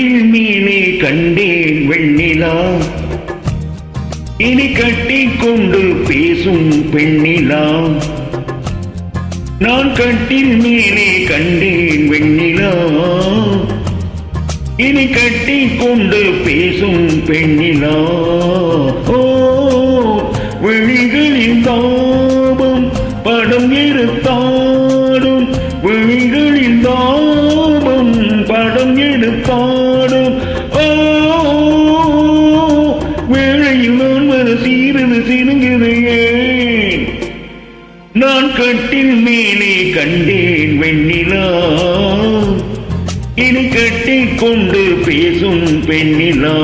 கட்டில் மேலே கண்டேன் வெண்ணிலா, இனி கட்டிக்கொண்டு பேசும் பெண்ணிலா. நான் கட்டில் மேலே கண்டேன் வெண்ணிலா, இனி கட்டிக்கொண்டு பேசும் பெண்ணிலா. ஓ விழிகளின் தாபம் படம் எடுத்தாடும், விழிகளின் தாபம் படம் எடுத்தாடும். ஓ வேளையில் நான் வர சீரது சிறுங்குது ஏன்? நான் கட்டில் மேலே கண்டேன் வெண்ணிலா, இனி கட்டிக்கொண்டு பேசும் பெண்ணிலா.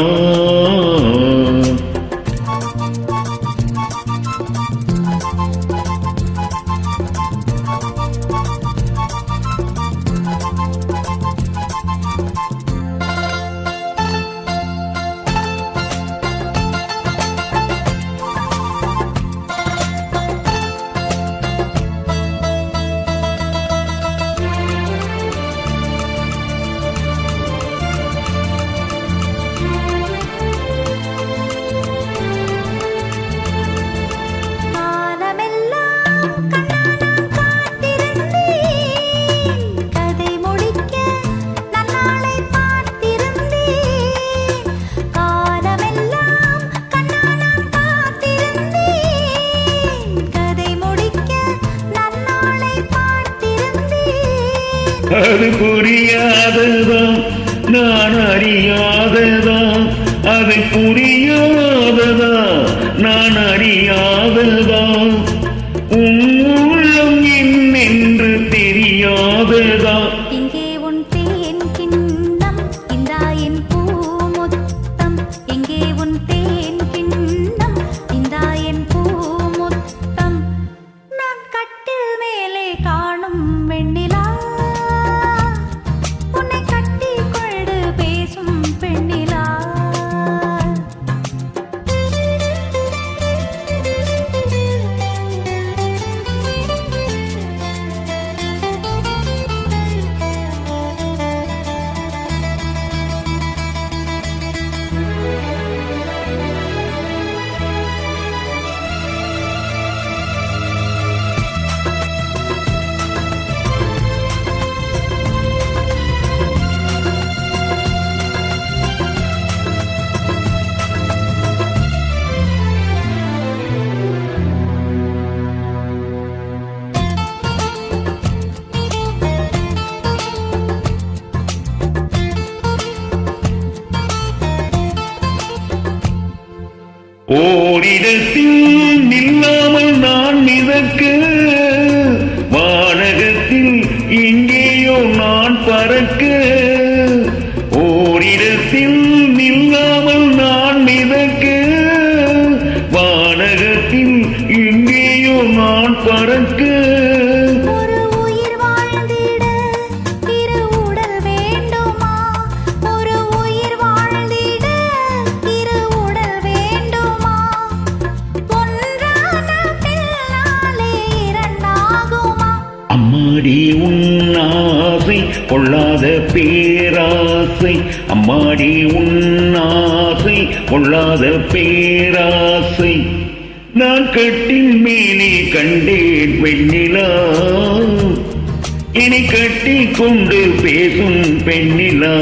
அது புரியாததா நான் அறியாததா, அது புரியாததா நான் அறியாததா, உள்ளம் என்னென்று தெரியாததா. இங்கே உன் தேன் கிண்ணம், இந்தா என் பூமுத்தம். இங்கே உன் தேன் கிண்ணம், இந்தா என் பூமுத்தம். நான் கட்டில் மேலே காணும் வெண்ணிலா, ஓரிடத்தில் நில்லாமல் நான் மிதக்க, வானகத்தில் எங்கேயோ நான் பறக்க. ஓரிடத்தில் நில்லாமல் நான் மிதக்க, வானகத்தில் எங்கேயோ நான் பறக்க. அம்மாடி உன் ஆசை பொல்லாத பேராசை, அம்மாடி உன் ஆசை பொல்லாத பேராசை. நான் கட்டில் மேலே கண்டேன் வெண்ணிலா, இனி கட்டிக்கொண்டு பேசும் பெண்ணிலா.